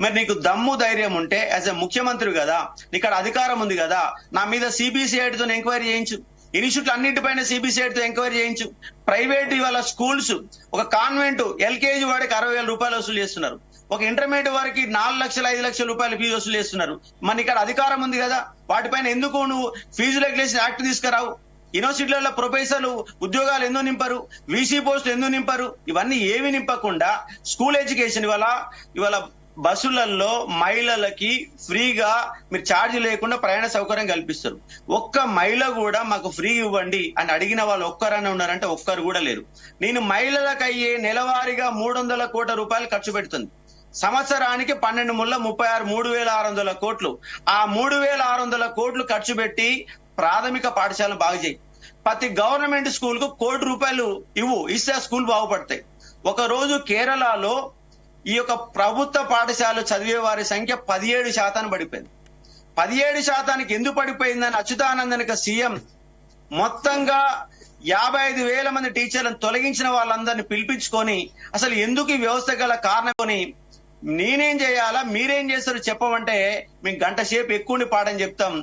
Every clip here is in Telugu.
మరి నీకు దమ్ము ధైర్యం ఉంటే యాజ్ ఎ ముఖ్యమంత్రి కదా, నీకు అధికారం ఉంది కదా, నా మీద సిబిసిఐడితో ఎంక్వైరీ చేయించు. ఇన్స్టిట్యూట్లు అన్నింటిపైన సిబిసిఐడితో ఎంక్వైరీ చేయించు. ప్రైవేట్ ఇవాళ స్కూల్స్, ఒక కాన్వెంట్ ఎల్కేజీ వాడికి 60,000 రూపాయలు వసూలు చేస్తున్నారు. ఒక ఇంటర్మీడియట్ వారికి 4 లక్షలు 5 లక్షల రూపాయలు ఫీజు వసూలు చేస్తున్నారు. మన ఇక్కడ అధికారం ఉంది కదా, వాటిపైన ఎందుకు నువ్వు ఫీజు రెగ్యులేషన్ యాక్ట్ తీసుకురావు? యూనివర్సిటీలలో ప్రొఫెసర్లు ఉద్యోగాలు ఎందుకు నింపరు? వీసీ పోస్టులు ఎందుకు నింపరు? ఇవన్నీ ఏమి నింపకుండా స్కూల్ ఎడ్యుకేషన్ ఇవాళ బస్సులలో మహిళలకి ఫ్రీగా మీరు ఛార్జ్ లేకుండా ప్రయాణ సౌకర్యం కల్పిస్తారు. ఒక్క మహిళ కూడా మాకు ఫ్రీ ఇవ్వండి అని అడిగిన వాళ్ళు ఒక్కరనే ఉన్నారంటే ఒక్కరు కూడా లేరు. నేను మహిళలకు అయ్యే నెలవారీగా 300 కోట్ల రూపాయలు ఖర్చు పెడుతుంది. సంవత్సరానికి 12 ముళ్ళ 36 3,600 కోట్లు. ఆ 3,600 కోట్లు ఖర్చు పెట్టి ప్రాథమిక పాఠశాలను బాగు చేయి. ప్రతి గవర్నమెంట్ స్కూల్ కు 1 కోటి రూపాయలు ఇస్తే ఆ స్కూల్ బాగుపడతాయి. ఒక రోజు కేరళలో ఈ యొక్క ప్రభుత్వ పాఠశాల చదివే వారి సంఖ్య 17% పడిపోయింది. 17% ఎందుకు పడిపోయిందని అచ్యుతానందన్ సీఎం మొత్తంగా 55,000 మంది టీచర్లను తొలగించిన వాళ్ళందరినీ పిలిపించుకొని అసలు ఎందుకు ఈ వ్యవస్థ గల కారణం, నేనేం చేయాలా మీరేం చేస్తారు చెప్పమంటే మేము గంట సేపు ఎక్కువ పాఠం చెప్తాం,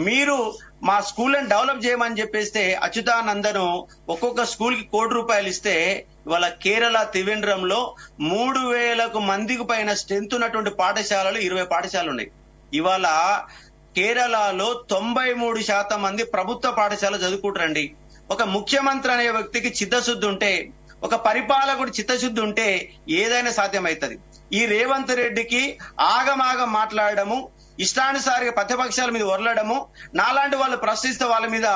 మీరు మా స్కూళ్ళని డెవలప్ చేయమని చెప్పేస్తే అచ్యుతానందను ఒక్కొక్క స్కూల్ కి 1 కోటి రూపాయలు ఇస్తే ఇవాళ కేరళ త్రివేంద్రంలో 3,000 మందికి పైన స్ట్రెంత్ ఉన్నటువంటి పాఠశాలలు 20 పాఠశాలలు ఉన్నాయి. ఇవాళ కేరళలో 93% మంది ప్రభుత్వ పాఠశాల చదువుకుంటారండి. ఒక ముఖ్యమంత్రి అనే వ్యక్తికి చిత్తశుద్ధి ఉంటే, ఒక పరిపాలకుడు చిత్తశుద్ధి ఉంటే ఏదైనా సాధ్యమవుతుంది. ఈ రేవంత్ రెడ్డికి ఆగమాగం మాట్లాడడము, ఇష్టానుసారిగా ప్రతిపక్షాల మీద వరలడము, నాలాంటి వాళ్ళు ప్రశ్నిస్తే వాళ్ళ మీద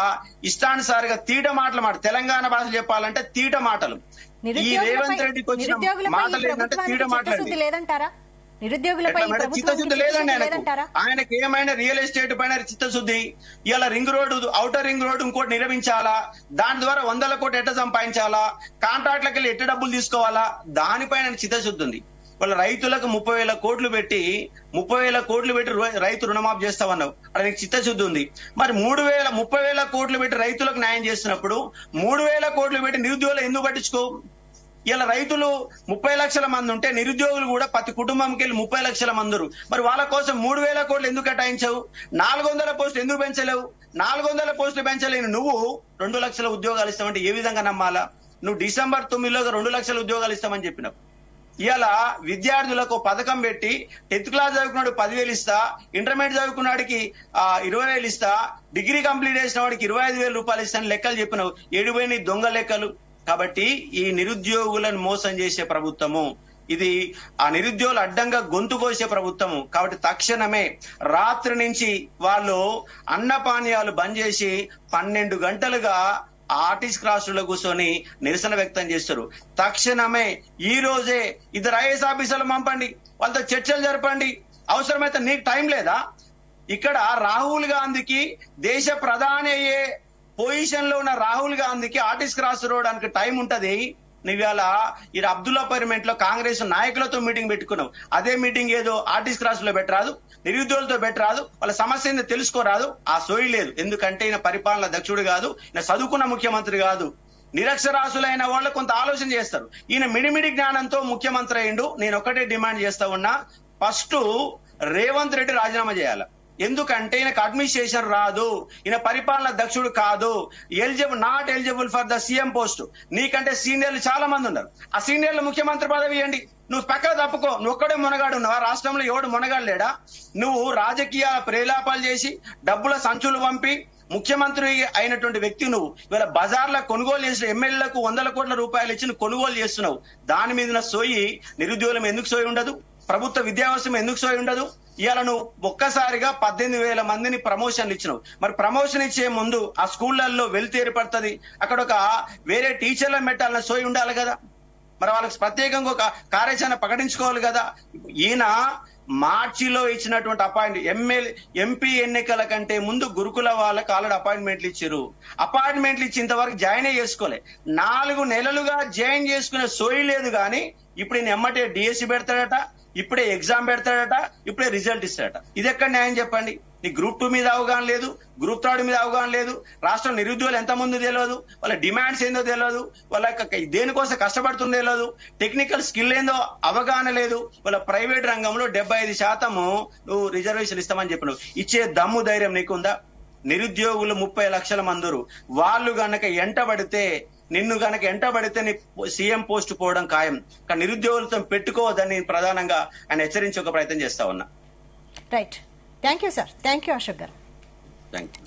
ఇష్టానుసారిగా తీట మాటలు తెలంగాణ భాష చెప్పాలంటే తీట మాటలు. ఈ రేవంత్ రెడ్డికి వచ్చిన మాటలు ఏంటంటే తీట మాటలు లేదంటారా? నిరుద్యోగులపై చిత్తశుద్ధి లేదండి ఆయనకి ఏమైనా రియల్ ఎస్టేట్ పైన చిత్తశుద్ధి. ఇలా ring road, outer ring road ఇంకోటి నిర్మించాలా, దాని ద్వారా 100 కోట్లు ఎట్ట సంపాదించాలా, కాంట్రాక్ట్లకి వెళ్ళి ఎట్ట డబ్బులు తీసుకోవాలా, దానిపైన చిత్తశుద్ధి ఉంది. వాళ్ళ రైతులకు 30,000 కోట్లు పెట్టి రైతు రుణమాఫీ చేస్తామన్నావు, అది నీకు చిత్తశుద్ధి ఉంది. మరి 30,000 కోట్లు పెట్టి రైతులకు న్యాయం చేస్తున్నప్పుడు 3,000 కోట్లు పెట్టి నిరుద్యోగులు ఎందుకు పట్టించుకో? ఇలా రైతులు 30 లక్షల మంది ఉంటే నిరుద్యోగులు కూడా ప్రతి కుటుంబంకి వెళ్ళి 30 లక్షల మంది. మరి వాళ్ళ కోసం 3,000 కోట్లు ఎందుకు కేటాయించావు? 400 పోస్టులు ఎందుకు పెంచలేవు? 400 పోస్టులు పెంచలేని నువ్వు 2 లక్షల ఉద్యోగాలు ఇస్తామంటే ఏ విధంగా నమ్మాలా? నువ్వు December 9లో 2 లక్షల ఉద్యోగాలు ఇస్తామని చెప్పినావు. ఇలా విద్యార్థులకు పథకం పెట్టి 10th క్లాస్ చదువుకున్నాడు 10,000 ఇస్తా, ఇంటర్మీడియట్ చదువుకున్నాడికి 20,000 ఇస్తా, డిగ్రీ కంప్లీట్ చేసిన వాడికి 25,000 రూపాయలు ఇస్తాను లెక్కలు చెప్పినావు. ఏడిపోయిన దొంగ లెక్కలు. కాబట్టి ఈ నిరుద్యోగులను మోసం చేసే ప్రభుత్వము ఇది, ఆ నిరుద్యోగులు అడ్డంగా గొంతు కోసే ప్రభుత్వము. కాబట్టి తక్షణమే రాత్రి నుంచి వాళ్ళు అన్నపానీయాలు బంద్ చేసి 12 గంటలుగా ఆర్టీసీ క్రాస్ లో కూర్చొని నిరసన వ్యక్తం చేస్తారు. తక్షణమే ఈ రోజే 2 ఐఏఎస్ ఆఫీసర్లు పంపండి, వాళ్ళతో చర్చలు జరపండి. అవసరమైతే నీకు టైం లేదా? ఇక్కడ రాహుల్ గాంధీకి దేశ ప్రధాని అయ్యే పొజిషన్ లో ఉన్న రాహుల్ గాంధీకి ఆర్టీసీ క్రాస్ రోడ్డానికి టైం ఉంటది. నువ్వేళ ఈ అబ్దుల్లా పార్లమెంట్ లో కాంగ్రెస్ నాయకులతో మీటింగ్ పెట్టుకున్నావు. అదే మీటింగ్ ఏదో ఆర్టీసీ క్రాస్ లో పెట్టరాదు, నిరుద్యోగులతో పెట్టరాదు, వాళ్ళ సమస్య ఏందో తెలుసుకోరాదు? ఆ సోయి లేదు. ఎందుకంటే ఈయన పరిపాలన దక్షుడు కాదు, ఈయన చదువుకున్న ముఖ్యమంత్రి కాదు. నిరక్షరాసులైన వాళ్ళు కొంత ఆలోచన చేస్తారు. ఈయన మిడిమిడి జ్ఞానంతో ముఖ్యమంత్రి అయ్యిండు. నేను ఒకటే డిమాండ్ చేస్తా ఉన్నా, ఫస్ట్ రేవంత్ రెడ్డి రాజీనామా చేయాలి. ఎందుకంటే ఈయనకు అడ్మినిస్ట్రేషన్ రాదు, ఈయన పరిపాలన దక్షుడు కాదు, not eligible for the CM post. నీకంటే సీనియర్లు చాలా మంది ఉన్నారు. ఆ సీనియర్లు ముఖ్యమంత్రి పదవి ఇవ్వండి. నువ్వు పక్కన తప్పుకో. నువ్వు ఒక్కడే మునగాడు ఉన్నావా? రాష్ట్రంలో ఎవడు మునగాడు లేడా? నువ్వు రాజకీయ ప్రేలాపాలు చేసి డబ్బుల సంచులు పంపి ముఖ్యమంత్రి అయినటువంటి వ్యక్తి నువ్వు ఇవాళ బజార్లో కొనుగోలు చేసిన ఎమ్మెల్యేలకు 100 కోట్ల రూపాయలు ఇచ్చి కొనుగోలు చేస్తున్నావు. దాని మీద సోయి నిరుద్యోగులం ఎందుకు సోయి ఉండదు? ప్రభుత్వ విద్యావ్యవస్థ ఎందుకు సోయి ఉండదు? ఇవాళ నువ్వు ఒక్కసారిగా 18,000 మందిని ప్రమోషన్లు ఇచ్చినావు. మరి ప్రమోషన్ ఇచ్చే ముందు ఆ స్కూళ్లలో వెల్త్ ఏర్పడుతుంది, అక్కడ ఒక వేరే టీచర్లను పెట్టాలన్న సోయి ఉండాలి కదా. మరి వాళ్ళకి ప్రత్యేకంగా ఒక కార్యాచరణ ప్రకటించుకోవాలి కదా. ఈయన మార్చిలో ఇచ్చినటువంటి ఎంపీ ఎన్నికల కంటే ముందు గురుకుల వాళ్ళకి ఆల్రెడీ అపాయింట్మెంట్లు ఇచ్చారు. అపాయింట్మెంట్లు ఇచ్చేంతవరకు జాయిన్ చేసుకోలే. 4 నెలలుగా జాయిన్ చేసుకునే సోయి లేదు. కానీ ఇప్పుడు ఈయన ఎమ్మటే డిఎస్సి పెడతాడట, ఇప్పుడే ఎగ్జామ్ పెడతాడట, ఇప్పుడే రిజల్ట్ ఇస్తాడట. ఇది ఎక్కడ న్యాయం చెప్పండి? నీ గ్రూప్ 2 మీద అవగాహన లేదు, గ్రూప్ 3 మీద అవగాహన లేదు, రాష్ట్రం నిరుద్యోగులు ఎంతమంది తెలియదు, వాళ్ళ డిమాండ్స్ ఏందో తెలియదు, వాళ్ళ దేనికోసం కష్టపడుతుందో తెలియదు, టెక్నికల్ స్కిల్ ఏందో అవగాహన లేదు. వాళ్ళ ప్రైవేట్ రంగంలో 75% నువ్వు రిజర్వేషన్ ఇస్తామని చెప్పినావు. ఇచ్చే దమ్ము ధైర్యం నీకుందా? నిరుద్యోగులు 30 లక్షల మందురు, వాళ్ళు గనక నిన్ను గనక ఎంటబడితే నీ సీఎం పోస్ట్ పోవడం ఖాయం. కానీ నిరుద్యోగులతో పెట్టుకోవద్దని ప్రధానంగా ఆయన హెచ్చరించే ఒక ప్రయత్నం చేస్తా ఉన్నా. Right. Thank you sir. Thank you Ashok గారు. Thank you.